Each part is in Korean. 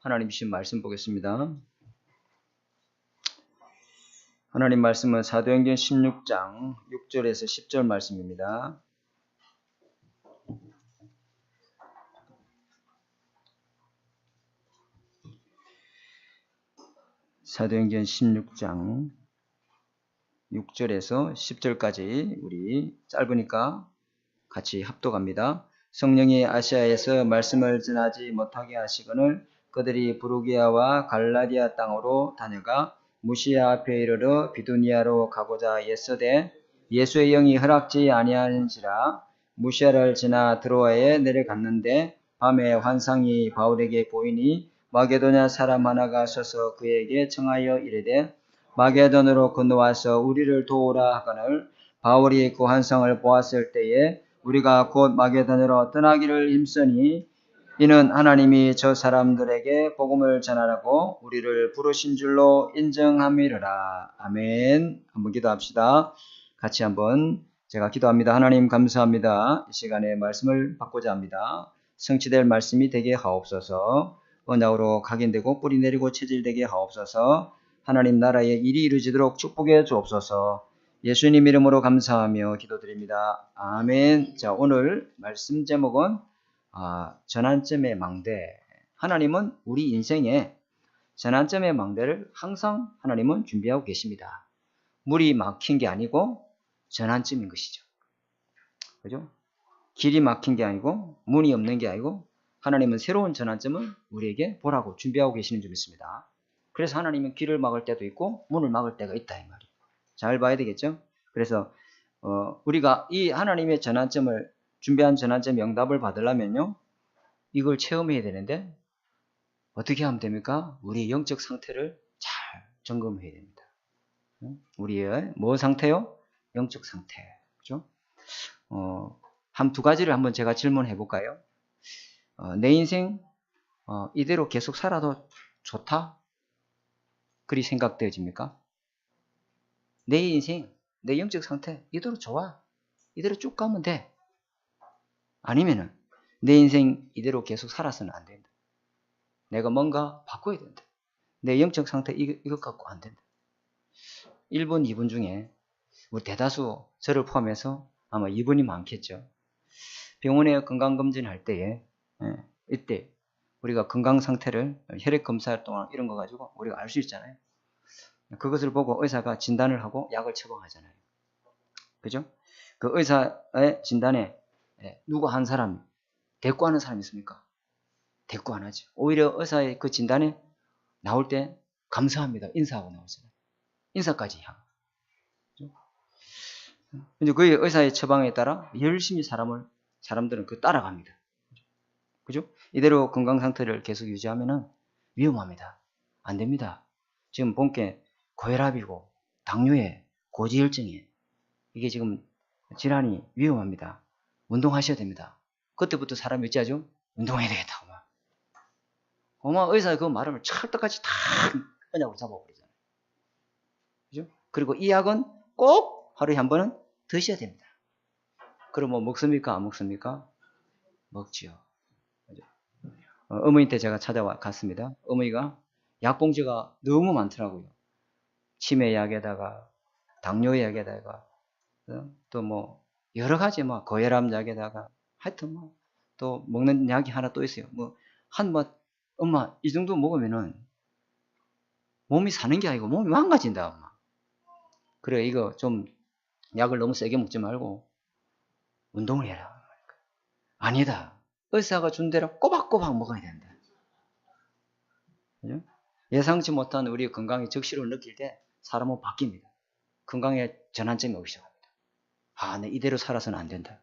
하나님 주신 말씀 보겠습니다. 하나님 말씀은 사도행전 16장 6절에서 10절 말씀입니다. 사도행전 16장 6절에서 10절까지 우리 짧으니까 같이 합독합니다. 성령이 아시아에서 말씀을 전하지 못하게 하시거늘 그들이 부르기아와 갈라디아 땅으로 다녀가 무시아 앞에 이르러 비두니아로 가고자 애쓰되 예수의 영이 허락지 아니하는지라 무시아를 지나 드로아에 내려갔는데 밤에 환상이 바울에게 보이니 마게도냐 사람 하나가 서서 그에게 청하여 이르되 마게도냐로 건너와서 우리를 도우라 하거늘 바울이 그 환상을 보았을 때에 우리가 곧 마게도냐로 떠나기를 힘쓰니 이는 하나님이 저 사람들에게 복음을 전하라고 우리를 부르신 줄로 인정함이로라. 아멘. 한번 기도합시다. 같이 한번 제가 기도합니다. 하나님 감사합니다. 이 시간에 말씀을 받고자 합니다. 성취될 말씀이 되게 하옵소서. 언약으로 각인되고 뿌리 내리고 체질되게 하옵소서. 하나님 나라의 일이 이루어지도록 축복해 주옵소서. 예수님 이름으로 감사하며 기도드립니다. 아멘. 자, 오늘 말씀 제목은 전환점의 망대. 하나님은 우리 인생에 전환점의 망대를 항상 하나님은 준비하고 계십니다. 물이 막힌 게 아니고 전환점인 것이죠. 그죠? 길이 막힌 게 아니고 문이 없는 게 아니고 하나님은 새로운 전환점을 우리에게 보라고 준비하고 계시는 줄 믿습니다. 그래서 하나님은 길을 막을 때도 있고 문을 막을 때가 있다 이 말이에요. 잘 봐야 되겠죠? 그래서 우리가 이 하나님의 전환점을 준비한 전환점 응답을 받으려면요. 이걸 체험해야 되는데 어떻게 하면 됩니까? 우리의 영적 상태를 잘 점검해야 됩니다. 우리의 뭐 상태요? 영적 상태. 그죠? 한 두 가지를 한번 제가 질문해 볼까요? 내 인생 이대로 계속 살아도 좋다? 그리 생각되어집니까? 내 인생, 내 영적 상태 이대로 좋아. 이대로 쭉 가면 돼. 아니면은 내 인생 이대로 계속 살아서는 안 된다. 내가 뭔가 바꿔야 된다. 내 영적 상태 이것 갖고 안 된다. 1번, 2번 중에 우리 대다수 저를 포함해서 아마 2번이 많겠죠. 병원에 건강검진할 때에 이때 우리가 건강 상태를 혈액 검사 동안 이런 거 가지고 우리가 알 수 있잖아요. 그것을 보고 의사가 진단을 하고 약을 처방하잖아요. 그죠? 그 의사의 진단에 누구 한 사람 대꾸하는 사람이 있습니까? 대꾸 안 하죠. 오히려 의사의 그 진단에 나올 때 감사합니다. 인사하고 나오잖아요. 인사까지 하고. 이제 그 의사의 처방에 따라 열심히 사람들은 그 따라갑니다. 그죠? 이대로 건강 상태를 계속 유지하면은 위험합니다. 안 됩니다. 지금 본께 고혈압이고 당뇨에 고지혈증에 이게 지금 질환이 위험합니다. 운동하셔야 됩니다. 그때부터 사람이 어찌하죠? 운동해야 되겠다고 막. 의사가 그 말을 찰떡같이 다 그냥 잡아버리잖아요. 그죠? 그리고 이 약은 꼭 하루에 한 번은 드셔야 됩니다. 그럼 뭐 먹습니까? 안 먹습니까? 먹지요. 그죠? 어머니한테 제가 찾아갔습니다. 어머니가 약봉지가 너무 많더라고요. 치매 약에다가 당뇨 약에다가 또 뭐 여러 가지 뭐 고혈압 약에다가 하여튼 뭐 또 먹는 약이 하나 또 있어요. 엄마 이 정도 먹으면은 몸이 사는 게 아니고 몸이 망가진다 엄마. 그래 이거 좀 약을 너무 세게 먹지 말고 운동을 해라. 아니다. 의사가 준 대로 꼬박꼬박 먹어야 된다. 그죠? 예상치 못한 우리 건강의 적시를 느낄 때 사람은 바뀝니다. 건강의 전환점이 오기 시작합니다. 내 이대로 살아서는 안 된다.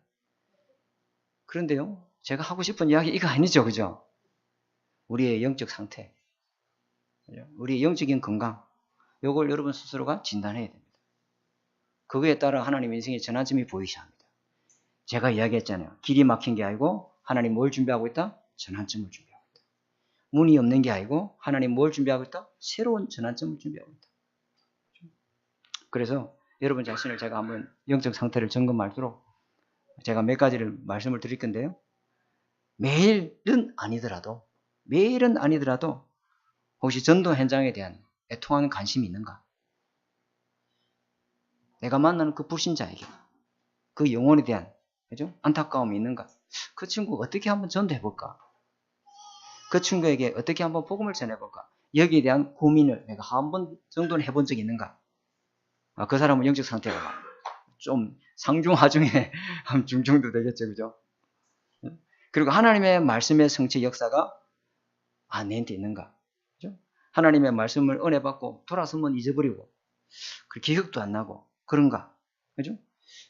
그런데요, 제가 하고 싶은 이야기 이거 아니죠, 그죠? 우리의 영적 상태, 우리의 영적인 건강, 요걸 여러분 스스로가 진단해야 됩니다. 그거에 따라 하나님 인생의 전환점이 보이셔야 합니다. 제가 이야기했잖아요. 길이 막힌 게 아니고 하나님 뭘 준비하고 있다? 전환점을 준비하고 있다. 문이 없는 게 아니고 하나님 뭘 준비하고 있다? 새로운 전환점을 준비하고 있다. 그래서 여러분 자신을 제가 한번 영적 상태를 점검하도록 제가 몇 가지를 말씀을 드릴 건데요. 매일은 아니더라도 매일은 아니더라도 혹시 전도 현장에 대한 애통하는 관심이 있는가? 내가 만나는 그 불신자에게 그 영혼에 대한 그죠? 안타까움이 있는가? 그 친구 어떻게 한번 전도해볼까? 그 친구에게 어떻게 한번 복음을 전해볼까? 여기에 대한 고민을 내가 한 번 정도는 해본 적이 있는가? 그 사람은 영적 상태가 좀 상중하중에 한 중 정도 되겠죠, 그죠? 그리고 하나님의 말씀의 성취 역사가 내한테 있는가? 그죠? 하나님의 말씀을 은혜 받고 돌아서면 잊어버리고 기억도 안 나고 그런가? 그죠?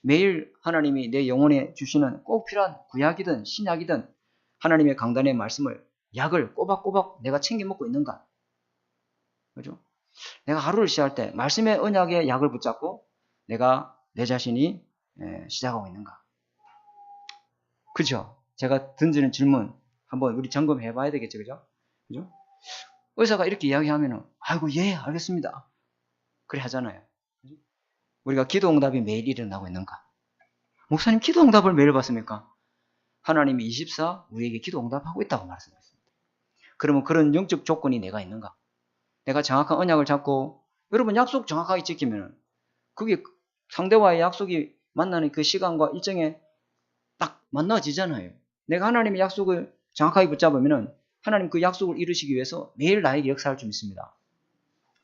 매일 하나님이 내 영혼에 주시는 꼭 필요한 구약이든 신약이든 하나님의 강단의 말씀을 약을 꼬박꼬박 내가 챙겨 먹고 있는가? 그죠? 내가 하루를 시작할 때 말씀의 언약의 약을 붙잡고 내가 내 자신이 시작하고 있는가? 그죠? 제가 던지는 질문 한번 우리 점검해 봐야 되겠죠, 그죠? 그죠? 의사가 이렇게 이야기하면은 아이고 예 알겠습니다. 그래 하잖아요. 그죠? 우리가 기도 응답이 매일 일어나고 있는가? 목사님 기도 응답을 매일 받습니까? 하나님이 24 우리에게 기도 응답하고 있다고 말씀하셨습니다. 그러면 그런 영적 조건이 내가 있는가? 내가 정확한 언약을 잡고 여러분 약속 정확하게 지키면 그게 상대와의 약속이 만나는 그 시간과 일정에 딱 만나지잖아요. 내가 하나님의 약속을 정확하게 붙잡으면 하나님 그 약속을 이루시기 위해서 매일 나에게 역사할 줄 믿습니다.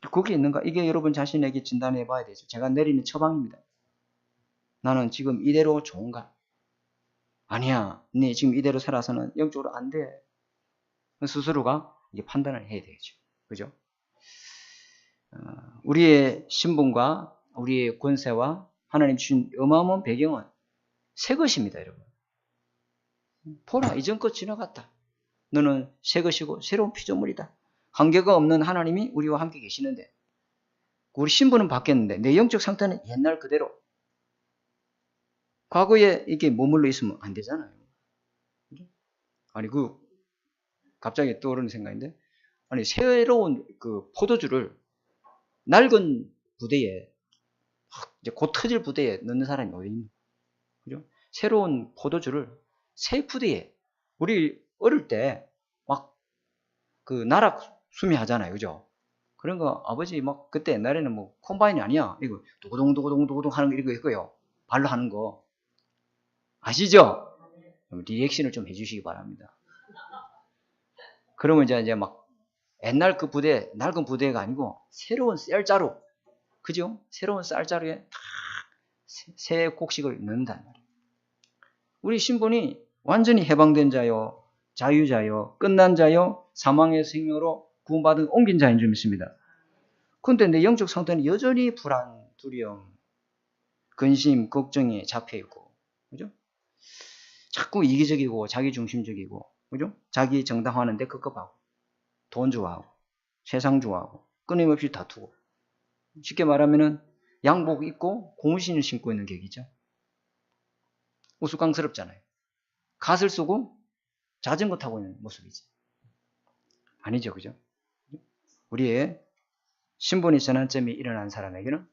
거기에 있는가? 이게 여러분 자신에게 진단해 봐야 되죠. 제가 내리는 처방입니다. 나는 지금 이대로 좋은가? 아니야. 네 지금 이대로 살아서는 영적으로 안 돼. 스스로가 이게 판단을 해야 되겠죠. 그죠? 우리의 신분과 우리의 권세와 하나님 주신 어마어마한 배경은 새 것입니다, 여러분. 보라, 이전 것 지나갔다. 너는 새 것이고 새로운 피조물이다. 한계가 없는 하나님이 우리와 함께 계시는데 우리 신분은 바뀌었는데 내 영적 상태는 옛날 그대로. 과거에 이게 머물러 있으면 안 되잖아요. 아니 갑자기 떠오르는 생각인데 아니 새로운 그 포도주를 낡은 부대에 이제 곧 터질 부대에 넣는 사람이 어디 있니? 그죠? 새로운 포도주를 새 부대에 우리 어릴 때 막 그 나락 수미 하잖아요, 그죠? 그런 거 아버지 막 그때 옛날에는 뭐 콤바인이 아니야. 이거 두구동두구동두구동 하는 거 이거 있고요. 발로 하는 거 아시죠? 리액션을 좀 해주시기 바랍니다. 그러면 이제 막 옛날 그 부대 낡은 부대가 아니고 새로운 쌀자루, 그죠? 새로운 쌀자루에 새 곡식을 넣는단 말이에요. 우리 신분이 완전히 해방된 자요, 자유자요, 끝난 자요, 사망의 생명으로 구원받은 옮긴 자인 줄 믿습니다. 그런데 내 영적 상태는 여전히 불안, 두려움, 근심, 걱정에 잡혀있고, 그죠? 자꾸 이기적이고 자기중심적이고, 그죠? 자기 정당화하는데 급급하고, 돈 좋아하고, 세상 좋아하고, 끊임없이 다투고. 쉽게 말하면은 양복 입고 고무신을 신고 있는 격이죠. 우스꽝스럽잖아요. 갓을 쓰고 자전거 타고 있는 모습이지. 아니죠, 그죠? 우리의 신분의 전환점이 일어난 사람에게는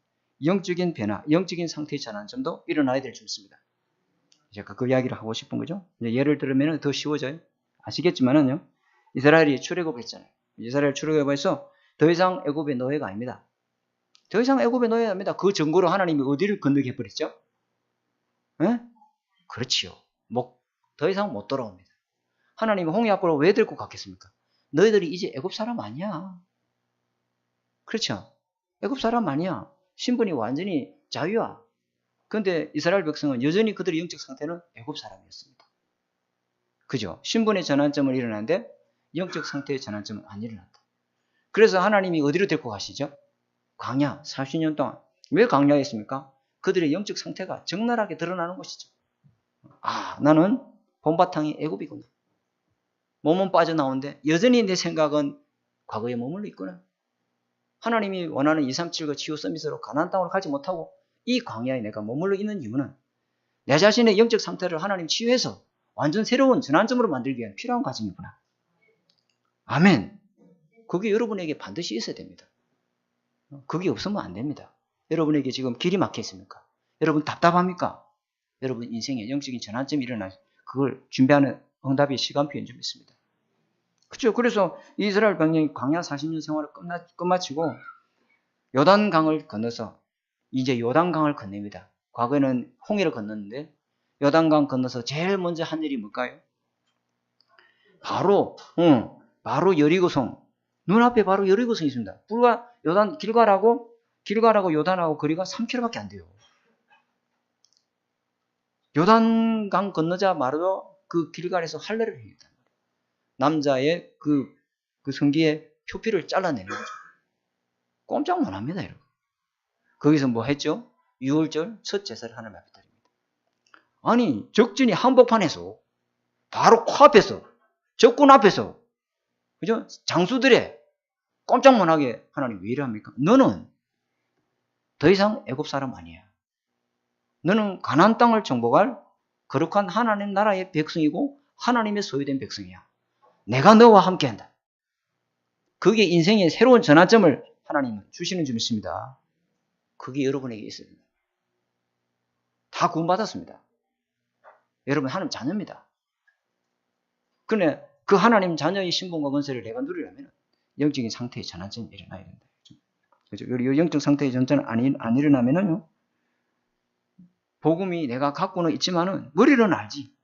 영적인 변화, 영적인 상태의 전환점도 일어나야 될 줄 믿습니다. 제가 그 이야기를 하고 싶은 거죠. 이제 예를 들면 더 쉬워져요. 아시겠지만은요, 이스라엘이 출애굽했잖아요. 이스라엘 출애굽해서 더 이상 애굽의 노예가 아닙니다. 더 이상 애굽의 노예가 아닙니다. 그 증거로 하나님이 어디를 건너게 해버렸죠? 에? 그렇지요. 더 이상 못 돌아옵니다. 하나님이 홍해 앞으로 왜 데리고 갔겠습니까? 너희들이 이제 애굽 사람 아니야. 그렇죠? 애굽 사람 아니야. 신분이 완전히 자유야. 그런데 이스라엘 백성은 여전히 그들의 영적 상태는 애굽 사람이었습니다. 그죠? 신분의 전환점은 일어나는데 영적 상태의 전환점은 안 일어났다. 그래서 하나님이 어디로 데리고 가시죠? 광야 40년 동안. 왜 광야에 있습니까? 그들의 영적 상태가 적나라하게 드러나는 것이죠. 나는 본바탕이 애굽이구나. 몸은 빠져나오는데 여전히 내 생각은 과거에 머물러 있구나. 하나님이 원하는 237과 치유 서밋으로 가나안 땅으로 가지 못하고 이 광야에 내가 머물러 있는 이유는 내 자신의 영적 상태를 하나님 치유해서 완전 새로운 전환점으로 만들기 위한 필요한 과정이구나. 아멘. 그게 여러분에게 반드시 있어야 됩니다. 그게 없으면 안 됩니다. 여러분에게 지금 길이 막혀 있습니까? 여러분 답답합니까? 여러분 인생에 영적인 전환점이 일어나 그걸 준비하는 응답의 시간표인 줄 믿습니다. 그렇죠. 그래서 이스라엘 백성이 광야 40년 생활을 끝마치고 요단강을 건너서 이제 요단강을 건넵니다. 과거에는 홍해를 건넜는데 요단강 건너서 제일 먼저 한 일이 뭘까요? 바로 여리고성. 눈앞에 바로 여리고성이 있습니다. 불과 요단 길가라고 요단하고 거리가 3km밖에 안 돼요. 요단강 건너자 마르도 그 길가에서 할례를 행했다. 남자의 그 성기의 표피를 잘라내는 거죠. 꼼짝 못합니다, 여러분. 거기서 뭐 했죠? 6월절 첫 제사를 하나님 앞에 드립니다. 아니, 적진이 한복판에서 바로 코앞에서 적군 앞에서 그죠? 장수들의 꼼짝 못하게 하나님 왜 이러합니까? 너는 더 이상 애굽 사람 아니야. 너는 가나안 땅을 정복할 거룩한 하나님 나라의 백성이고 하나님의 소유된 백성이야. 내가 너와 함께한다. 그게 인생의 새로운 전환점을 하나님은 주시는 줄 믿습니다. 그게 여러분에게 있습니다. 다 구원받았습니다. 여러분 하나님 자녀입니다. 그런데 그 하나님 자녀의 신분과 권세를 내가 누리려면 영적인 상태의 전환점이 일어나야 된다. 그죠? 이 영적 상태의 전환이 안 일어나면은요, 복음이 내가 갖고는 있지만은 머리로는 알지.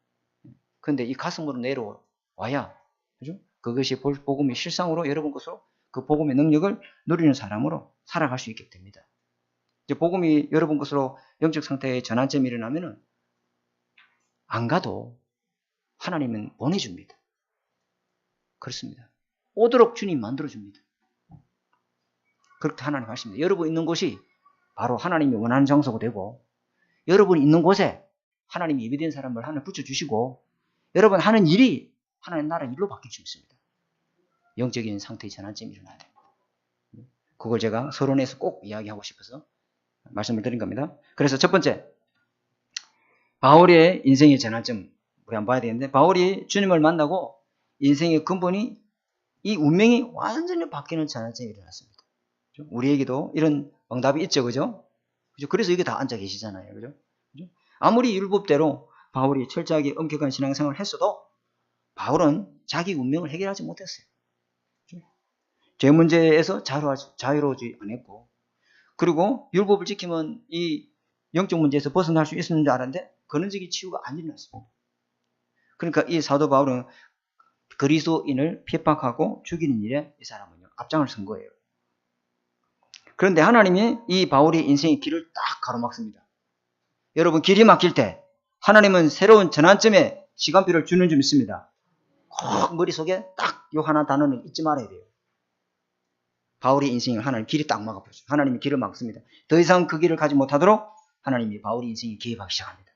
근데 이 가슴으로 내려와야, 그죠? 그것이 복음의 실상으로 여러분 것으로 그 복음의 능력을 누리는 사람으로 살아갈 수 있게 됩니다. 이제 복음이 여러분 것으로 영적 상태의 전환점이 일어나면은 안 가도 하나님은 보내줍니다. 그렇습니다. 오도록 주님 만들어줍니다. 그렇게 하나님 하십니다. 여러분 있는 곳이 바로 하나님이 원하는 장소가 되고, 여러분 있는 곳에 하나님이 예비된 사람을 하나 붙여주시고, 여러분 하는 일이 하나님 나라 일로 바뀔 수 있습니다. 영적인 상태의 전환점이 일어나야 됩니다. 그걸 제가 서론에서 꼭 이야기하고 싶어서 말씀을 드린 겁니다. 그래서 첫 번째, 바울의 인생의 전환점 우리 한번 봐야 되는데, 바울이 주님을 만나고 인생의 근본이, 이 운명이 완전히 바뀌는 전환점이 일어났습니다. 우리에게도 이런 응답이 있죠, 그죠? 그래서 여기 다 앉아 계시잖아요, 그죠? 아무리 율법대로 바울이 철저하게 엄격한 신앙생활을 했어도 바울은 자기 운명을 해결하지 못했어요. 죄 문제에서 자유로우지 않았고, 그리고 율법을 지키면 이 영적 문제에서 벗어날 수 있는 줄 알았는데 근원적인 치유가 안 일어났습니다. 그러니까 이 사도 바울은 그리스도인을 핍박하고 죽이는 일에 이 사람은요 앞장을 선 거예요. 그런데 하나님이 이 바울의 인생의 길을 딱 가로막습니다. 여러분 길이 막힐 때 하나님은 새로운 전환점에 시간표를 주는 줄 믿습니다. 꼭 머릿속에 딱 요 하나 단어는 잊지 말아야 돼요. 바울의 인생을 하나님 길이 딱 막아버렸죠. 하나님이 길을 막습니다. 더 이상 그 길을 가지 못하도록 하나님이 바울의 인생에 개입하기 시작합니다.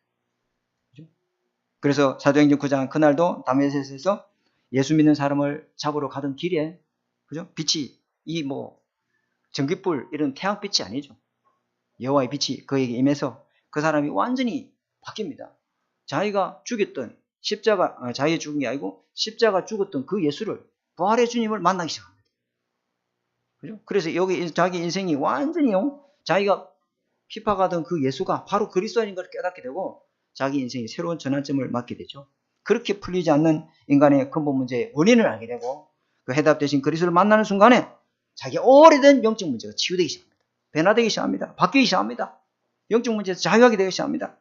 그래서 사도행전 9장 그날도 다메섹에서 예수 믿는 사람을 잡으러 가던 길에, 그죠? 빛이 이 전깃불 이런 태양빛이 아니죠. 여호와의 빛이 그에게 임해서 그 사람이 완전히 바뀝니다. 자기가 죽였던 자기가 죽은 게 아니고 십자가 죽었던 그 예수를, 부활의 주님을 만나기 시작합니다. 그죠? 그래서 여기 자기 인생이 완전히요, 자기가 핍박하던 그 예수가 바로 그리스도인 걸 깨닫게 되고 자기 인생이 새로운 전환점을 맞게 되죠. 그렇게 풀리지 않는 인간의 근본 문제의 원인을 알게 되고 그 해답 대신 그리스도를 만나는 순간에 자기 오래된 영적 문제가 치유되기 시작합니다. 변화되기 시작합니다. 바뀌기 시작합니다. 영적 문제에서 자유하게 되기 시작합니다.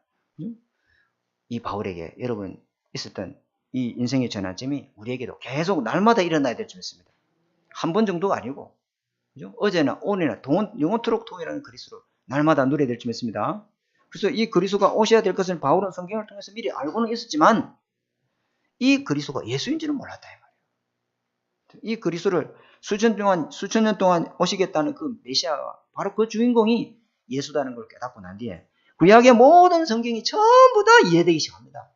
이 바울에게 여러분 있었던 이 인생의 전환점이 우리에게도 계속 날마다 일어나야 될 줄 믿습니다. 한 번 정도가 아니고, 그죠? 어제나 오늘이나 영원토록 동일한 그리스도를 날마다 누려야 될 줄 믿습니다. 그래서 이 그리스도가 오셔야 될 것을 바울은 성경을 통해서 미리 알고는 있었지만 이 그리스도가 예수인지는 몰랐다 이 말이에요. 이 그리스도를 수천 년 동안 오시겠다는 그 메시아가 바로 그 주인공이 예수다는 걸 깨닫고 난 뒤에 구약의 모든 성경이 전부 다 이해되기 시작합니다.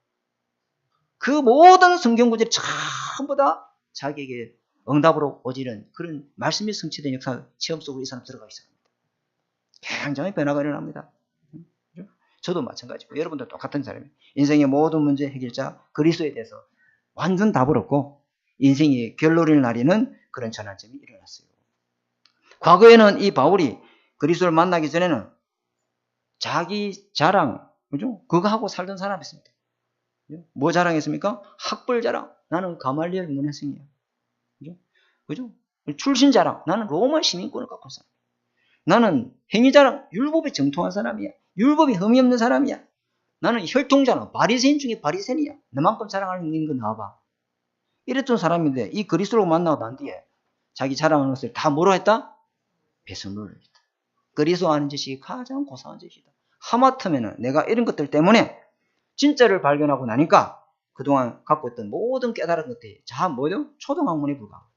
그 모든 성경 구절이 전부 다 자기에게 응답으로 오지는 그런 말씀이 성취된 역사 체험 속으로 이 사람 들어가기 시작합니다. 굉장히 변화가 일어납니다. 저도 마찬가지고 여러분도 똑같은 사람이에요. 인생의 모든 문제 해결자 그리스도에 대해서 완전 답을 얻고 인생의 결론을 나리는 그런 전환점이 일어났어요. 과거에는 이 바울이 그리스도를 만나기 전에는 자기 자랑, 그죠? 그거 하고 살던 사람이었습니다. 뭐 자랑했습니까? 학벌 자랑. 나는 가말리엘 문해생이야. 그죠? 출신 자랑. 나는 로마 시민권을 갖고 살아. 나는 행위 자랑. 율법에 정통한 사람이야. 율법에 흠이 없는 사람이야. 나는 혈통 자랑. 바리새인 중에 바리새인이야. 너만큼 자랑하는 거 나와봐. 이랬던 사람인데 이 그리스도를 만나고 난 뒤에 자기 자랑하는 것을 다 뭐로 했다? 배설물로 했다. 그리스도 아는 짓이 가장 고상한 짓이다. 하마터면은 내가 이런 것들 때문에 진짜를 발견하고 나니까 그동안 갖고 있던 모든 깨달은 것들이 다 뭐죠? 초등학문에 불과하고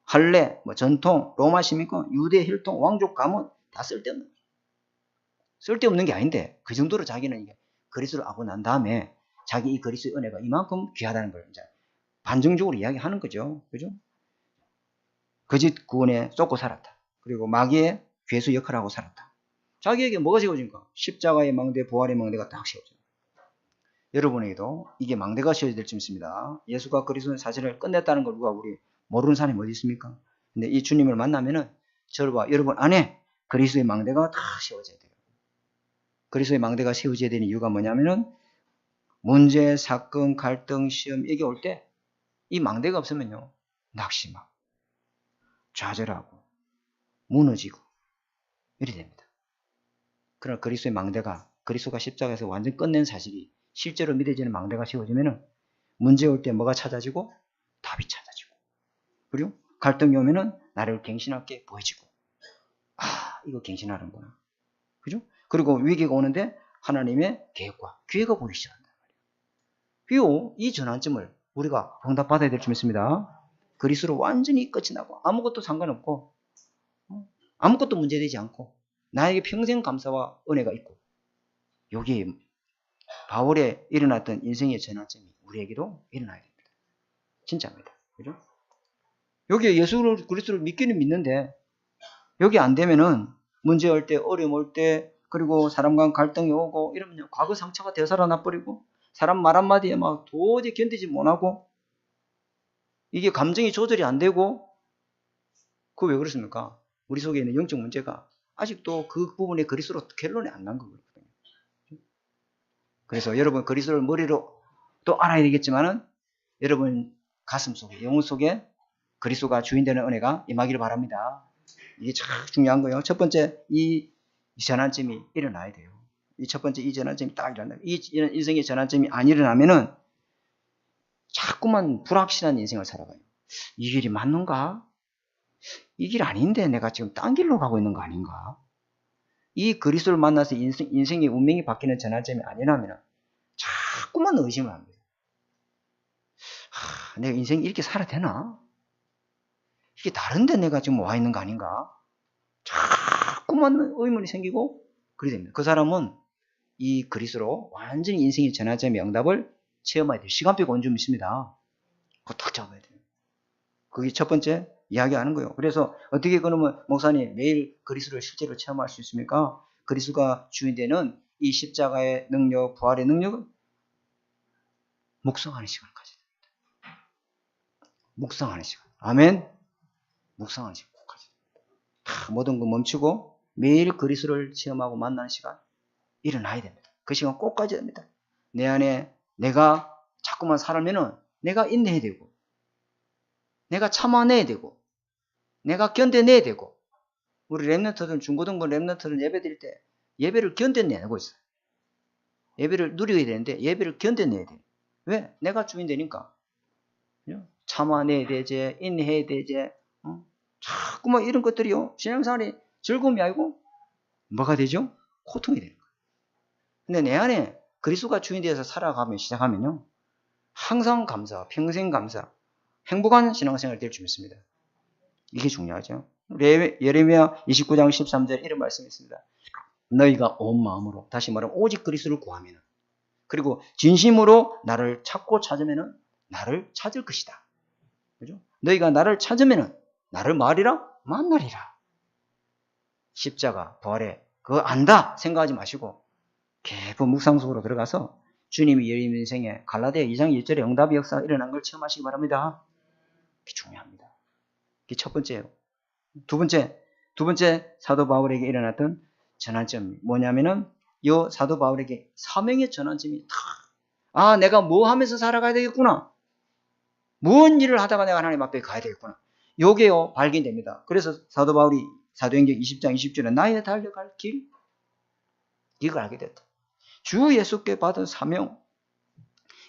할례, 뭐 전통, 로마 시민권, 유대 혈통, 왕족 가문 다 쓸데없는 게 아닌데 그 정도로 자기는 이게 그리스도를 알고 난 다음에 자기 이 그리스도의 은혜가 이만큼 귀하다는 걸 이제 반증적으로 이야기하는 거죠. 그죠? 거짓 구원에 쫓고 살았다. 그리고 마귀의 괴수 역할을 하고 살았다. 자기에게 뭐가 세워진가? 십자가의 망대, 부활의 망대가 딱 세워져. 여러분에게도 이게 망대가 세워져야 될 줄 믿습니다. 예수가 그리스도의 사실을 끝냈다는 걸 누가 우리 모르는 사람이 어디 있습니까? 근데 이 주님을 만나면은 저와 여러분 안에 그리스도의 망대가 다 세워져야 돼요. 그리스도의 망대가 세워져야 되는 이유가 뭐냐면은 문제, 사건, 갈등, 시험 이게 올 때 이 망대가 없으면요. 낙심하고 좌절하고 무너지고 이래 됩니다. 그러나 그리스도의 망대가 그리스도가 십자가에서 완전 끝낸 사실이 실제로 믿어지는 망대가 세워지면은 문제 올 때 뭐가 찾아지고 답이 찾아지고 그리고 갈등이 오면은 나를 갱신하게 보여지고 이거 갱신하는구나. 그죠? 그리고 위기가 오는데 하나님의 계획과 기회가 보이기 시작한단 말이에요. 비록 이 전환점을 우리가 응답받아야 될 줄 믿습니다. 그리스도로 완전히 끝이 나고 아무것도 상관없고 아무것도 문제되지 않고 나에게 평생 감사와 은혜가 있고 여기 바울에 일어났던 인생의 전환점이 우리에게도 일어나야 됩니다. 진짜입니다. 그죠? 여기 예수 그리스도를 믿기는 믿는데 여기 안 되면은 문제 올 때 어려움 올 때 그리고 사람과 갈등이 오고 이러면 과거 상처가 되살아나 버리고 사람 말 한마디에 막 도저히 견디지 못하고 이게 감정이 조절이 안 되고 그거 왜 그렇습니까? 우리 속에 있는 영적 문제가 아직도 그 부분에 그리스도로 결론이 안 난 거거든요. 그래서 여러분 그리스도를 머리로 또 알아야 되겠지만은 여러분 가슴 속에 영혼 속에 그리스도가 주인 되는 은혜가 임하기를 바랍니다. 이게 참 중요한 거예요. 첫 번째 이 전환점이 일어나야 돼요. 이 첫 번째 이 전환점이 딱 일어나요. 이 인생의 전환점이 안 일어나면은 자꾸만 불확실한 인생을 살아가요. 이 길이 맞는가? 이 길 아닌데 내가 지금 딴 길로 가고 있는 거 아닌가? 이 그리스도를 만나서 인생의 운명이 바뀌는 전환점이 아니라면 자꾸만 의심을 합니다. 내가 인생이 이렇게 살아야 되나? 이게 다른데 내가 지금 와 있는 거 아닌가? 자꾸만 의문이 생기고 그래 됩니다. 그 사람은 이 그리스도로 완전히 인생의 전환점의 응답을 체험해야 돼요. 시간표가 온 줄 믿습니다. 그거 딱 잡아야 돼요. 그게 첫 번째 이야기하는 거예요. 그래서 어떻게 그러면 목사님 매일 그리스도를 실제로 체험할 수 있습니까? 그리스도가 주인되는 이 십자가의 능력, 부활의 능력은 묵상하는 시간을 가져야 됩니다. 묵상하는 시간. 아멘. 묵상하는 시간 꼭 가져야 됩니다. 모든 거 멈추고 매일 그리스도를 체험하고 만나는 시간 일어나야 됩니다. 그 시간 꼭 가져야 됩니다. 내 안에 내가 자꾸만 살면은 내가 인내해야 되고 내가 참아내야 되고 내가 견뎌내야 되고 우리 랩런트들은 중고등부 랩런트들은 예배 드릴 때 예배를 견뎌내고 있어요. 예배를 누려야 되는데 예배를 견뎌내야 돼요. 왜? 내가 주인 되니까. 참아내야 되지 인내해야 되지 자꾸만 이런 것들이요. 신앙생활이 즐거움이 아니고 뭐가 되죠? 고통이 되는 거예요. 근데 내 안에 그리스도가 주인 되어서 살아가면 시작하면요. 항상 감사, 평생 감사, 행복한 신앙생활이 될 줄 믿습니다. 이게 중요하죠. 예레미야 29장 13절 이런 말씀이 있습니다. 너희가 온 마음으로 다시 말하면 오직 그리스도를 구하면 그리고 진심으로 나를 찾고 찾으면 나를 찾을 것이다. 그죠? 너희가 나를 찾으면 나를 말이라 만나리라. 십자가 부활에 그거 안다 생각하지 마시고 깊은 묵상 속으로 들어가서 주님이 여러분 인생에 갈라디아 2장 1절의 응답의 역사가 일어난 걸 체험하시기 바랍니다. 그게 중요합니다. 그게 첫 번째예요. 두 번째 사도 바울에게 일어났던 전환점이 뭐냐면은 이 사도 바울에게 사명의 전환점이 내가 뭐 하면서 살아가야 되겠구나. 무슨 일을 하다가 내가 하나님 앞에 가야 되겠구나. 요게요, 발견됩니다. 그래서 사도 바울이 사도행전 20장 20절에 나의 달려갈 길, 이걸 알게 됐다. 주 예수께 받은 사명,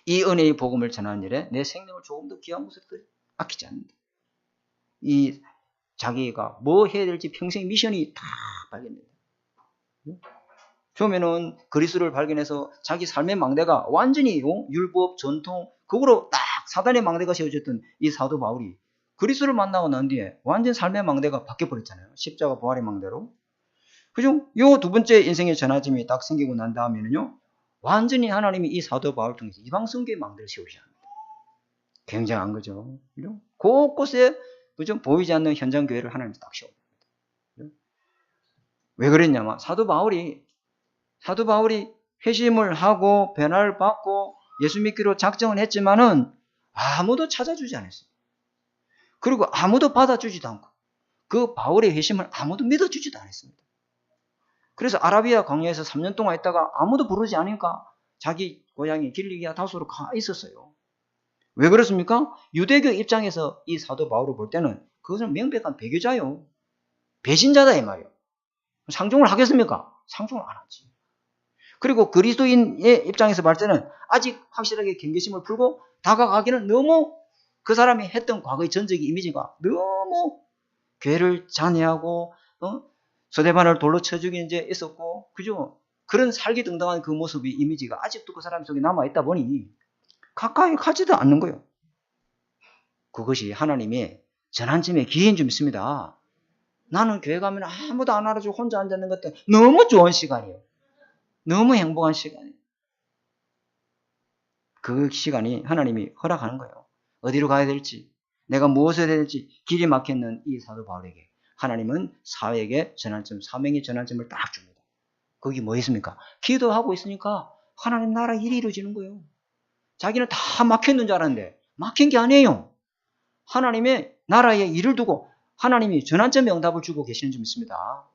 이 은혜의 복음을 전하는 일에 내 생명을 조금 더 귀한 곳에 아끼지 않는다. 이 자기가 뭐 해야 될지 평생 미션이 다 발견된다. 처음에는 그리스도를 발견해서 자기 삶의 망대가 완전히 율법, 전통, 그거로 딱 사단의 망대가 세워졌던 이 사도 바울이 그리스도를 만나고 난 뒤에 완전 삶의 망대가 바뀌어버렸잖아요. 십자가 부활의 망대로. 그죠? 요 두 번째 인생의 전환점이 딱 생기고 난 다음에는요, 완전히 하나님이 이 사도 바울을 통해서 이방 성교의 망대를 세우셔야 합니다. 굉장한 거죠. 그죠? 곳곳에, 그죠? 보이지 않는 현장 교회를 하나님이 딱 세웁니다. 왜 그랬냐면, 사도 바울이 회심을 하고 변화를 받고 예수 믿기로 작정을 했지만은 아무도 찾아주지 않았어요. 그리고 아무도 받아주지도 않고 그 바울의 회심을 아무도 믿어주지도 않았습니다. 그래서 아라비아 광야에서 3년 동안 있다가 아무도 부르지 않으니까 자기 고향이 길리기아 다소로 가 있었어요. 왜 그렇습니까? 유대교 입장에서 이 사도 바울을 볼 때는 그것은 명백한 배교자요. 배신자다 이 말이에요. 상종을 하겠습니까? 상종을 안 하지. 그리고 그리스도인의 입장에서 볼 때는 아직 확실하게 경계심을 풀고 다가가기는 너무 그 사람이 했던 과거의 전적인 이미지가 너무 교회를 잔해하고 서대반을 돌로 쳐주기 이제 있었고, 그죠? 그런 살기등등한 그 모습이 이미지가 아직도 그 사람 속에 남아있다 보니 가까이 가지도 않는 거예요. 그것이 하나님의 전환점의 기회인 줄 믿습니다. 나는 교회 가면 아무도 안 알아주고 혼자 앉아있는 것도 너무 좋은 시간이에요. 너무 행복한 시간이에요. 그 시간이 하나님이 허락하는 거예요. 어디로 가야 될지, 내가 무엇을 해야 될지 길이 막혔는 이 사도 바울에게 하나님은 사회에게 전환점, 사명의 전환점을 딱 줍니다. 거기 뭐 있습니까? 기도하고 있으니까 하나님 나라 일이 이루어지는 거예요. 자기는 다 막혔는 줄 알았는데 막힌 게 아니에요. 하나님의 나라에 일을 두고 하나님이 전환점의 응답을 주고 계시는 줄 믿습니다.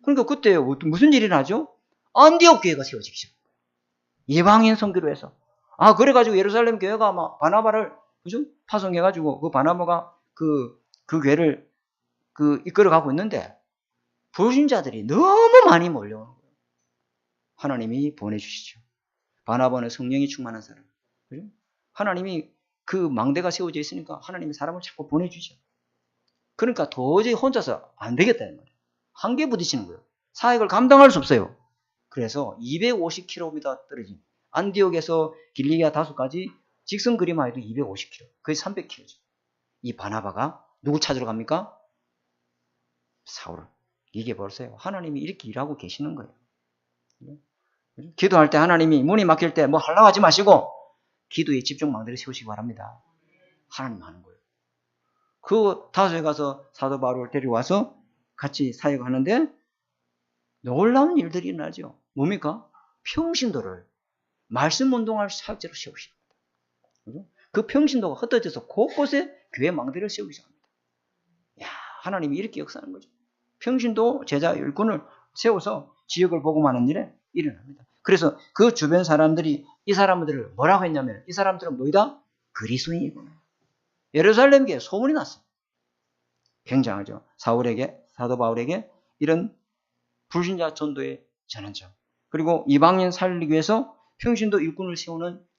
그러니까 그때 무슨 일이 나죠? 안디옥 교회가 세워지기 시작합니다. 이방인 선교로 해서. 그래가지고 예루살렘 교회가 막 바나바를, 그죠? 파송해가지고 그 바나바가 그 교회를 이끌어가고 있는데 불신자들이 너무 많이 몰려오는 거예요. 하나님이 보내주시죠. 바나바는 성령이 충만한 사람. 그죠? 하나님이 그 망대가 세워져 있으니까 하나님이 사람을 자꾸 보내주죠. 그러니까 도저히 혼자서 안 되겠다는 말이에요. 한계에 부딪히는 거예요. 사역을 감당할 수 없어요. 그래서 250km 떨어진 안디옥에서 길리기아 다소까지 직선 그림만 해도 250km, 거의 300km죠. 이 바나바가 누구 찾으러 갑니까? 사울을. 이게 벌써요. 하나님이 이렇게 일하고 계시는 거예요. 기도할 때 하나님이 문이 막힐 때 뭐 하려고 하지 마시고 기도에 집중 망대를 세우시기 바랍니다. 하나님 하는 거예요. 그 다소에 가서 사도 바울을 데려와서 같이 사역하는데 놀라운 일들이 일어나죠. 뭡니까? 평신도를 말씀 운동할 사역자로 세우십니다. 그 평신도가 흩어져서 곳곳에 교회 망대를 세우기 시작합니다. 야, 하나님이 이렇게 역사하는 거죠. 평신도 제자 일꾼을 세워서 지역을 복음하는 일에 일어납니다. 그래서 그 주변 사람들이 이 사람들을 뭐라고 했냐면 이 사람들은 뭐이다? 그리스도인이구나. 예루살렘 교회에 소문이 났어요. 굉장하죠. 사도 바울에게 이런 불신자 전도의 전환점. 그리고 이방인 살리기 위해서 평신도 일꾼을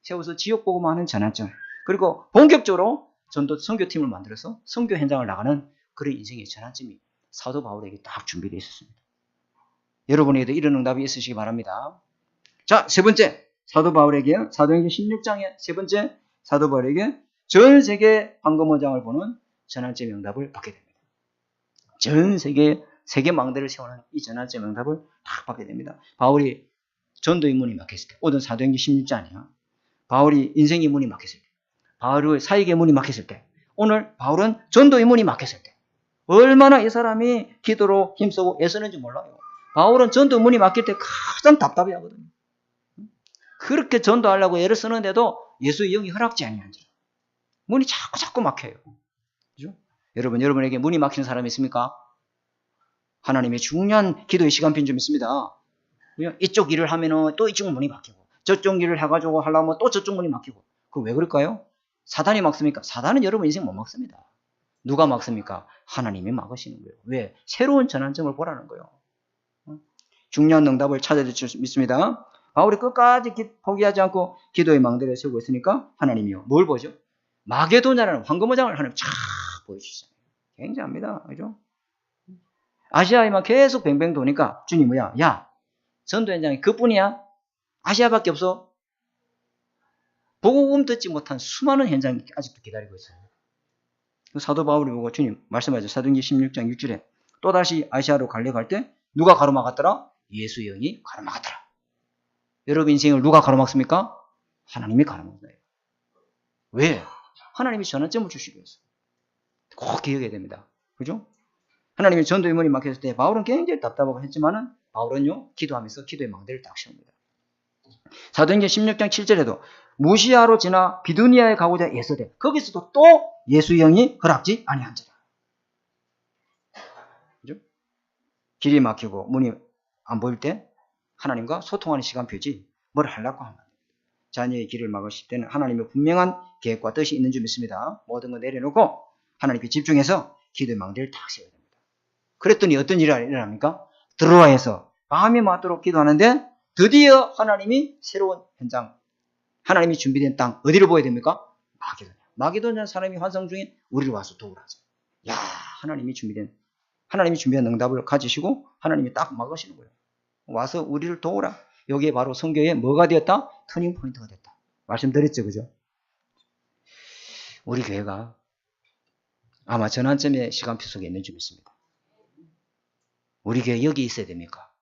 세워서 지역 복음하는 전환점. 그리고 본격적으로 전도 선교팀을 만들어서 선교 현장을 나가는 그런 인생의 전환점이 사도 바울에게 딱 준비되어 있었습니다. 여러분에게도 이런 응답이 있으시기 바랍니다. 자, 세 번째 사도 바울에게 사도행전 16장의 세 번째 사도 바울에게 전 세계 황금어장을 보는 전환점의 응답을 받게 됩니다. 전 세계 망대를 세우는 이 전환점의 응답을 딱 받게 됩니다. 바울이 전도의 문이 막혔을 때, 오늘 사도행전 16장이야. 바울이 인생의 문이 막혔을 때, 바울의 사역의 문이 막혔을 때, 오늘 바울은 전도의 문이 막혔을 때, 얼마나 이 사람이 기도로 힘쓰고 애쓰는지 몰라요. 바울은 전도 문이 막힐 때 가장 답답해 하거든요. 그렇게 전도하려고 애를 쓰는데도 예수의 영이 허락지 아니한지 문이 자꾸 막혀요. 그죠? 여러분에게 문이 막힌 사람이 있습니까? 하나님의 중요한 기도의 시간표인 줄 믿습니다. 이쪽 일을 하면은 또 이쪽 문이 막히고, 저쪽 일을 해가지고 하려면 또 저쪽 문이 막히고. 그거 왜 그럴까요? 사단이 막습니까? 사단은 여러분 인생 못 막습니다. 누가 막습니까? 하나님이 막으시는 거예요. 왜? 새로운 전환점을 보라는 거예요. 중요한 응답을 찾아줄 줄 믿습니다. 바울이 끝까지 포기하지 않고 기도의 망대를 세우고 있으니까 하나님이요. 뭘 보죠? 마게도냐라는 황금어장을 하나님 쫙 보여주시잖아요. 굉장합니다. 그죠? 아시아에만 계속 뱅뱅 도니까 주님 뭐야? 야, 전도 현장이 그뿐이야? 아시아밖에 없어? 복음 듣지 못한 수많은 현장이 아직도 기다리고 있어요. 사도 바울이 보고 주님 말씀하죠. 사도행전 16장 6절에 또다시 아시아로 가려갈 때 누가 가로막았더라? 예수 영이 가로막았더라. 여러분 인생을 누가 가로막습니까? 하나님이 가로막아요. 왜? 하나님이 전환점을 주시기 위해서. 꼭 기억해야 됩니다. 그죠? 하나님이 전도의 문이 막혔을 때 바울은 굉장히 답답하고 했지만은 바울은요 기도하면서 기도의 망대를 딱 세웁니다. 사도행전 16장 7절에도 무시아로 지나 비두니아에 가고자 예서되 거기서도 또 예수 영이 허락지 아니한지라. 그죠? 길이 막히고 문이 안 보일 때 하나님과 소통하는 시간표지 뭘 하려고 하면 자녀의 길을 막으실 때는 하나님의 분명한 계획과 뜻이 있는 줄 믿습니다. 모든 거 내려놓고 하나님께 집중해서 기도의 망대를 딱 세워야 됩니다. 그랬더니 어떤 일이 일어납니까? 드로아에서 밤이 맞도록 기도하는데 드디어 하나님이 새로운 현장, 하나님이 준비된 땅 어디를 보여야 됩니까? 마게도냐. 마게도냐 사람이 환상 중에 우리를 와서 도우라죠. 야, 하나님이 준비한 응답을 가지시고 하나님이 딱 막으시는 거예요. 와서 우리를 도우라. 여기에 바로 성교에 뭐가 되었다? 터닝 포인트가 됐다. 말씀드렸죠, 그죠? 우리 교회가 아마 전환점의 시간표 속에 있는 줄 믿습니다. 우리 교회 여기 있어야 됩니까?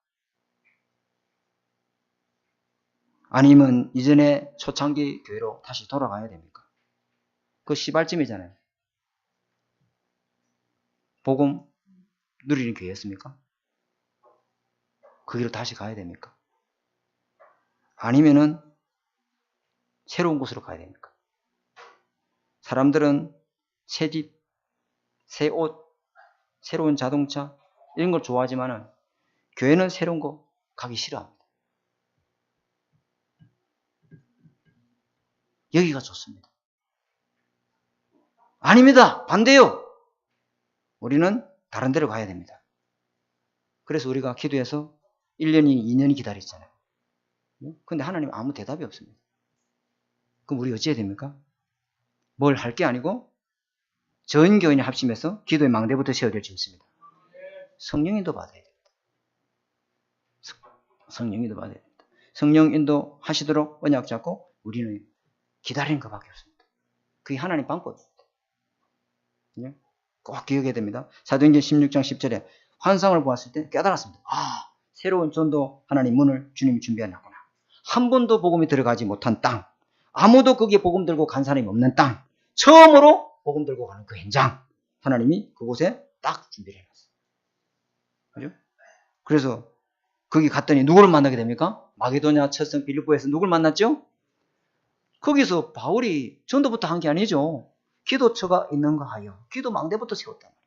아니면 이전에 초창기 교회로 다시 돌아가야 됩니까? 그 시발점이잖아요. 복음 누리는 교회였습니까? 그 길로 다시 가야 됩니까? 아니면은 새로운 곳으로 가야 됩니까? 사람들은 새 집, 새 옷, 새로운 자동차 이런 걸 좋아하지만은 교회는 새로운 거 가기 싫어합니다. 여기가 좋습니다. 아닙니다. 반대요. 우리는 다른 데로 가야 됩니다. 그래서 우리가 기도해서 1년이 2년이 기다렸잖아요. 근데 하나님 아무 대답이 없습니다. 그럼 우리 어찌해야 됩니까? 뭘 할 게 아니고 전 교인이 합심해서 기도의 망대부터 세워야 될지 믿습니다. 성령 인도 받아야 됩니다. 성령 인도 받아야 됩니다. 성령 인도 하시도록 언약 잡고 우리는 기다리는 것밖에 없습니다. 그게 하나님 방법입니다. 꼭 기억해야 됩니다. 사도행전 16장 10절에 환상을 보았을 때 깨달았습니다. 아, 새로운 전도 하나님 문을 주님이 준비하셨구나. 한 번도 복음이 들어가지 못한 땅, 아무도 거기에 복음 들고 간 사람이 없는 땅, 처음으로 복음 들고 가는 그 현장, 하나님이 그곳에 딱 준비를 해놨어요. 그죠? 그래서 거기 갔더니 누구를 만나게 됩니까? 마게도냐 첫성 빌립보에서 누굴 만났죠? 거기서 바울이 전도부터 한 게 아니죠. 기도처가 있는가 하여 기도 망대부터 세웠단 말이에요.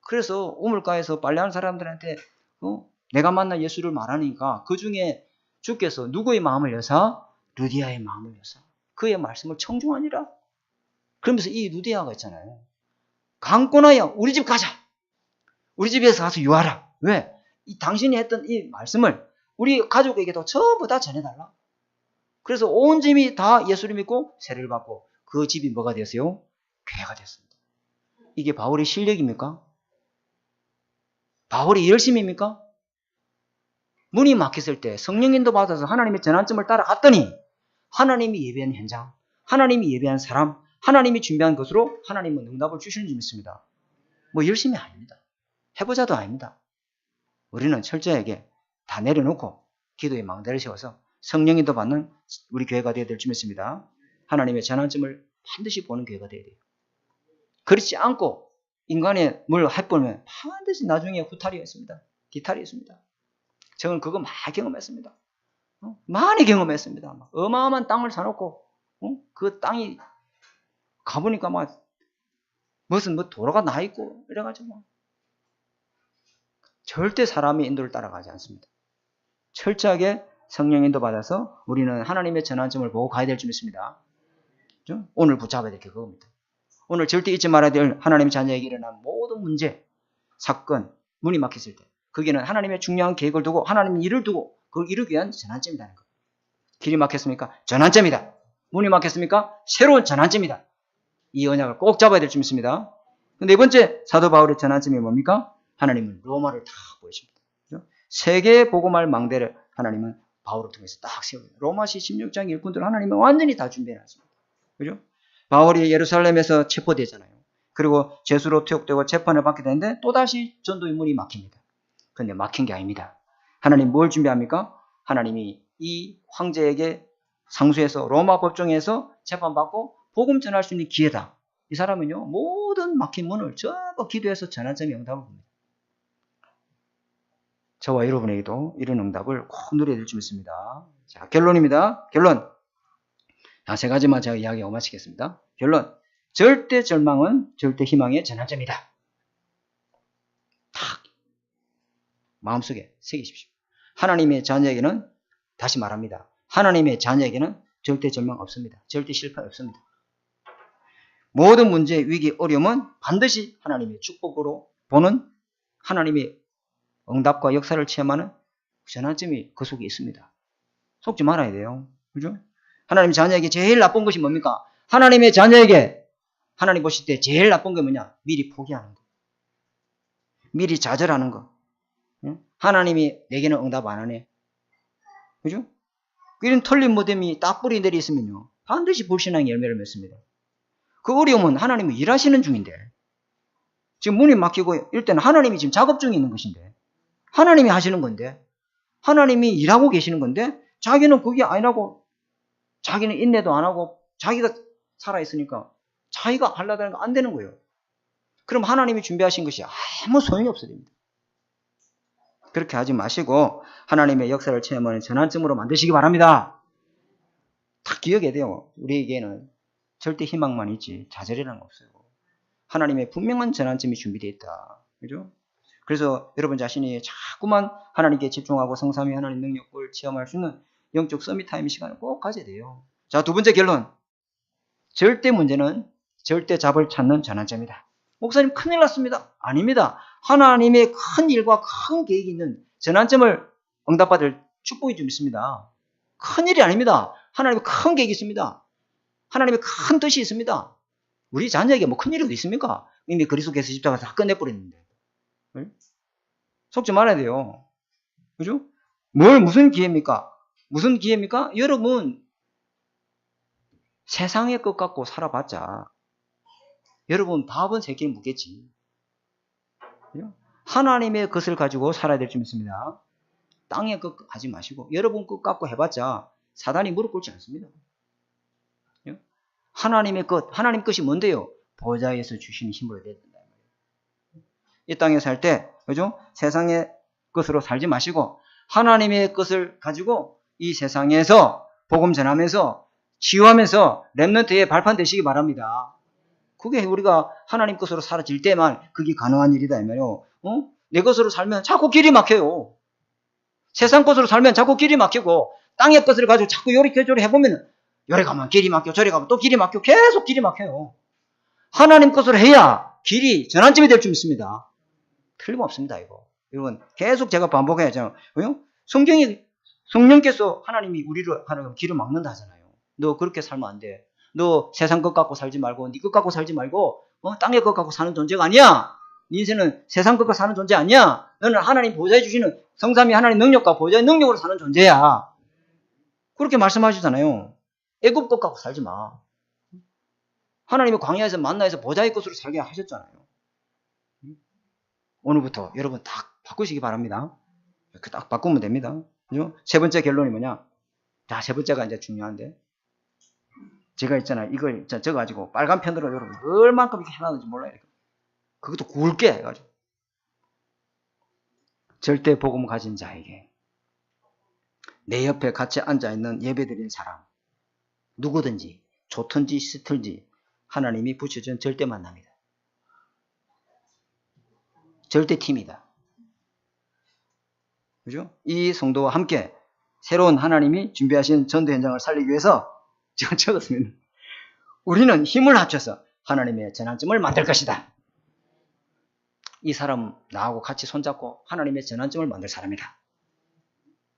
그래서 우물가에서 빨래하는 사람들한테 내가 만난 예수를 말하니까 그 중에 주께서 누구의 마음을 여사? 루디아의 마음을 여사. 그의 말씀을 청중하니라. 그러면서 이 루디아가 있잖아요. 강권하여 우리 집 가자. 우리 집에서 가서 유하라. 왜? 당신이 했던 이 말씀을 우리 가족에게도 전부 다 전해달라. 그래서 온 집이 다 예수를 믿고 세례를 받고 그 집이 뭐가 됐어요? 교회가 됐습니다. 이게 바울의 실력입니까? 바울의 열심입니까? 문이 막혔을 때 성령 인도 받아서 하나님의 전환점을 따라갔더니 하나님이 예배한 현장, 하나님이 예배한 사람, 하나님이 준비한 것으로 하나님은 응답을 주시는 줄 믿습니다. 뭐 열심이 아닙니다. 해보자도 아닙니다. 우리는 철저하게 다 내려놓고 기도의 망대를 세워서 성령 인도 받는 우리 교회가 되어야 될 줄 믿습니다. 하나님의 전환점을 반드시 보는 교회가 되어야 돼요. 그렇지 않고 인간의 뭘 해보면 반드시 나중에 후탈이 있습니다. 뒤탈이 있습니다. 저는 그거 많이 경험했습니다. 많이 경험했습니다. 어마어마한 땅을 사놓고 그 땅이 가보니까 막 무슨 도로가 나 있고 이래가지고 절대 사람의 인도를 따라가지 않습니다. 철저하게 성령 인도 받아서 우리는 하나님의 전환점을 보고 가야 될 줄 믿습니다. 그죠? 오늘 붙잡아야 될 게 그겁니다. 오늘 절대 잊지 말아야 될 하나님의 자녀에게 일어난 모든 문제, 사건, 문이 막혔을 때 거기는 하나님의 중요한 계획을 두고 하나님의 일을 두고 그걸 이루기 위한 전환점이라는 거예요. 길이 막혔습니까? 전환점이다. 문이 막혔습니까? 새로운 전환점이다. 이 언약을 꼭 잡아야 될 줄 믿습니다. 네 번째 사도 바울의 전환점이 뭡니까? 하나님은 로마를 다 보여줍니다. 그죠? 세계 복음할 망대를 하나님은 바울을 통해서 딱 세웁니다. 로마시 16장 일꾼들 하나님은 완전히 다 준비해놨습니다. 그죠? 바울이 예루살렘에서 체포되잖아요. 그리고 죄수로 투옥되고 재판을 받게 되는데 또다시 전도의 문이 막힙니다. 그런데 막힌 게 아닙니다. 하나님 뭘 준비합니까? 하나님이 이 황제에게 상수해서 로마 법정에서 재판받고 복음 전할 수 있는 기회다. 이 사람은요 모든 막힌 문을 전부 기도해서 전환점의 응답을 봅니다. 저와 여러분에게도 이런 응답을 꼭 누려야 될 줄 믿습니다. 자, 결론입니다. 결론. 세 가지만 제가 이야기하고 마치겠습니다. 결론. 절대 절망은 절대 희망의 전환점이다. 탁 마음속에 새기십시오. 하나님의 자녀에게는 다시 말합니다. 하나님의 자녀에게는 절대 절망 없습니다. 절대 실패 없습니다. 모든 문제, 위기, 어려움은 반드시 하나님의 축복으로 보는 하나님의 응답과 역사를 체험하는 전환점이 그 속에 있습니다. 속지 말아야 돼요. 그죠? 하나님 자녀에게 제일 나쁜 것이 뭡니까? 하나님의 자녀에게 하나님 보실 때 제일 나쁜 게 뭐냐? 미리 포기하는 거. 미리 좌절하는 거. 하나님이 내게는 응답 안 하네. 그죠? 이런 털린 무덤이 딱 뿌리 내리 있으면요. 반드시 불신앙의 열매를 맺습니다. 그 어려움은 하나님이 일하시는 중인데 지금 문이 막히고 이럴 때는 하나님이 지금 작업 중에 있는 것인데 하나님이 하시는 건데 하나님이 일하고 계시는 건데 자기는 그게 아니라고 자기는 인내도 안 하고 자기가 살아있으니까 자기가 하려다는 거 안 되는 거예요. 그럼 하나님이 준비하신 것이 아무 소용이 없어야 됩니다. 그렇게 하지 마시고 하나님의 역사를 체험하는 전환점으로 만드시기 바랍니다. 다 기억해야 돼요. 우리에게는 절대 희망만 있지 좌절이라는 거 없어요. 하나님의 분명한 전환점이 준비되어 있다. 그죠? 그래서 여러분 자신이 자꾸만 하나님께 집중하고 성삼위 하나님 능력을 체험할 수 있는 영적 서밋 타임 시간을 꼭 가져야 돼요. 자, 두 번째 결론. 절대 문제는 절대 답을 찾는 전환점이다. 목사님 큰일 났습니다. 아닙니다. 하나님의 큰 일과 큰 계획이 있는 전환점을 응답받을 축복이 좀 있습니다. 큰일이 아닙니다. 하나님의 큰 계획이 있습니다. 하나님의 큰 뜻이 있습니다. 우리 자녀에게 뭐 큰일이 어디 있습니까? 이미 그리스도께서 십자가에서 다 끝내버렸는데. 네? 속지 말아야 돼요. 그죠? 무슨 기회입니까? 무슨 기회입니까? 여러분, 세상의 것 갖고 살아봤자, 여러분 밥은 세 끼 묻겠지. 그죠? 하나님의 것을 가지고 살아야 될 줄 믿습니다. 땅의 것 하지 마시고, 여러분 것 갖고 해봤자, 사단이 무릎 꿇지 않습니다. 그죠? 하나님의 것, 하나님 것이 뭔데요? 보좌에서 주시는 힘으로 돼야 된다. 이 땅에 살 때, 그죠? 세상의 것으로 살지 마시고, 하나님의 것을 가지고 이 세상에서 복음 전하면서 치유하면서 렘넌트의 발판 되시기 바랍니다. 그게 우리가 하나님 것으로 살아질 때만 그게 가능한 일이다. 이 말이요. 내 것으로 살면 자꾸 길이 막혀요. 세상 것으로 살면 자꾸 길이 막히고 땅의 것을 가지고 자꾸 요리저리 해보면 요리 가면 길이 막혀 저리 가면 또 길이 막혀 계속 길이 막혀요. 하나님 것으로 해야 길이 전환점이 될 줄 믿습니다. 틀림없습니다. 이거. 여러분 계속 제가 반복해야죠. 성령께서 하나님이 우리를 하는 길을 막는다 하잖아요. 너 그렇게 살면 안 돼. 너 세상 것 갖고 살지 말고 네 것 갖고 살지 말고 땅의 것 갖고 사는 존재가 아니야. 네 인생은 세상 것 갖고 사는 존재 아니야. 너는 하나님 보좌해 주시는 성삼위 하나님 능력과 보좌의 능력으로 사는 존재야. 그렇게 말씀하시잖아요. 애굽 것 갖고 살지 마. 하나님의 광야에서 만나에서 보좌의 것으로 살게 하셨잖아요. 오늘부터 여러분 딱 바꾸시기 바랍니다. 이렇게 딱 바꾸면 됩니다. 그죠? 세 번째 결론이 뭐냐? 자, 세 번째가 이제 중요한데. 제가 있잖아요. 이걸 적어가지고 빨간 편으로 여러분 얼만큼 이렇게 해놨는지 몰라요. 그것도 굵게 해가지고. 절대 복음 가진 자에게 내 옆에 같이 앉아있는 예배드리는 사람 누구든지 좋든지 싫든지 하나님이 붙여준 절대 만남이다. 절대 팀이다. 그죠? 이 성도와 함께 새로운 하나님이 준비하신 전도 현장을 살리기 위해서 제가 적었습니다. 우리는 힘을 합쳐서 하나님의 전환점을 만들 것이다. 이 사람 나하고 같이 손잡고 하나님의 전환점을 만들 사람이다.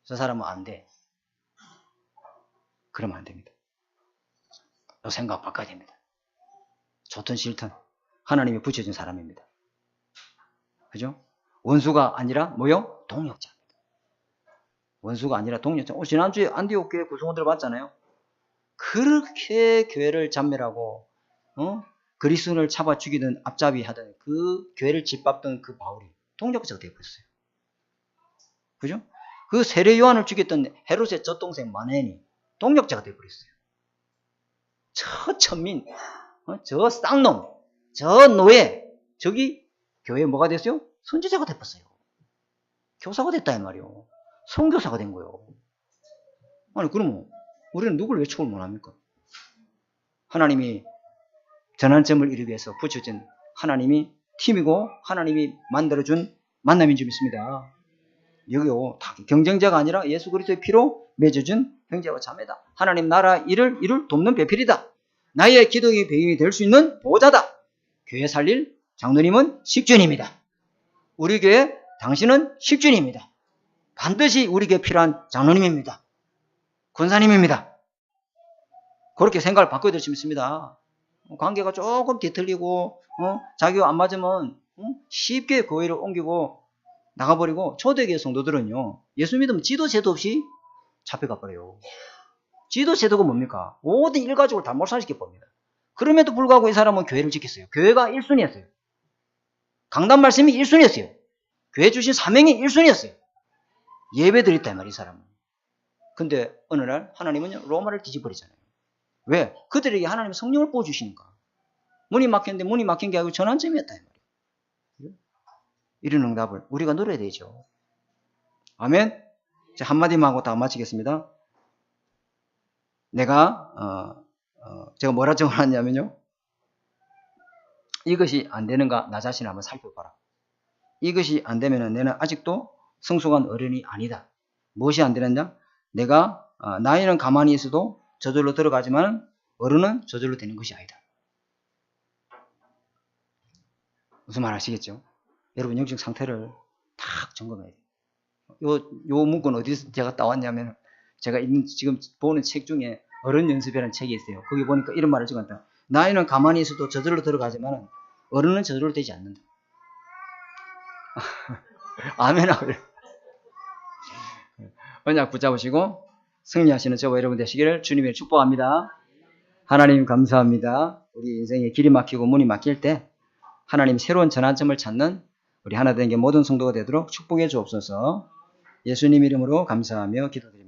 저 사람은 안 돼. 그러면 안 됩니다. 너 생각 바꿔야 됩니다. 좋든 싫든 하나님이 붙여준 사람입니다. 그죠? 원수가 아니라 뭐요? 동역자입니다. 원수가 아니라 동역자. 지난주에 안디옥 교회 구성원들 봤잖아요. 그렇게 교회를 잔멸하고 그리스도인을 잡아 죽이던 앞잡이 하던 그 교회를 짓밟던 그 바울이 동역자가 되어버렸어요. 그죠? 그 세례 요한을 죽였던 헤롯의 젖동생 마네니 동역자가 되어버렸어요. 저 천민, 저 쌍놈, 저 노예, 저기 교회에 뭐가 됐어요? 선지자가 되었어요. 교사가 됐다 이 말이요. 선교사가 된 거예요. 아니 그러면 우리는 누굴 왜 축을 못합니까? 하나님이 전환점을 이루기 위해서 붙여진 하나님이 팀이고 하나님이 만들어준 만남인 줄 믿습니다. 여기요 다 경쟁자가 아니라 예수 그리스도의 피로 맺어준 형제와 자매다. 하나님 나라 일을 돕는 배필이다. 나의 기도의 배경이 될 수 있는 보호자다. 교회 살릴 장로님은 식주님이다. 우리 교회 당신은 식주님입니다. 반드시 우리 교회에 필요한 장로님입니다. 권사님입니다. 그렇게 생각을 바꿔야 될 수 있습니다. 관계가 조금 뒤틀리고 자기가 안 맞으면 쉽게 교회를 옮기고 나가버리고 초대교회 성도들은요 예수 믿으면 지도제도 없이 잡혀가 버려요. 지도제도가 뭡니까? 모든 일가족을 다 몰살시켜 봅니다. 그럼에도 불구하고 이 사람은 교회를 지켰어요. 교회가 1순위였어요. 강단 말씀이 1순위였어요. 교회 주신 사명이 1순위였어요. 예배 드렸다 이 말이 이 사람은. 근데 어느 날 하나님은 로마를 뒤집어버리잖아요. 왜? 그들에게 하나님은 성령을 부어주시니까. 문이 막혔는데 문이 막힌 게 아니고 전환점이었다 이 말이에요. 이런 응답을 우리가 누려야 되죠. 아멘. 자, 한마디만 하고 다 마치겠습니다. 내가 제가 뭐라 적어놨냐면요. 이것이 안 되는가 나 자신을 한번 살펴봐라. 이것이 안 되면 내는 아직도 성숙한 어른이 아니다. 무엇이 안 되느냐? 내가 나이는 가만히 있어도 저절로 들어가지만 어른은 저절로 되는 것이 아니다. 무슨 말 아시겠죠? 여러분 영적 상태를 탁 점검해야 돼요. 요 문구는 어디서 제가 따왔냐면 제가 지금 보는 책 중에 어른 연습이라는 책이 있어요. 거기 보니까 이런 말을 적었다. 나이는 가만히 있어도 저절로 들어가지만 어른은 저절로 되지 않는다. 아멘 하고요. 언약 붙잡으시고 승리하시는 저와 여러분 되시기를 주님의 축복합니다. 하나님 감사합니다. 우리 인생에 길이 막히고 문이 막힐 때 하나님 새로운 전환점을 찾는 우리 하나 된 게 모든 성도가 되도록 축복해 주옵소서. 예수님 이름으로 감사하며 기도드립니다.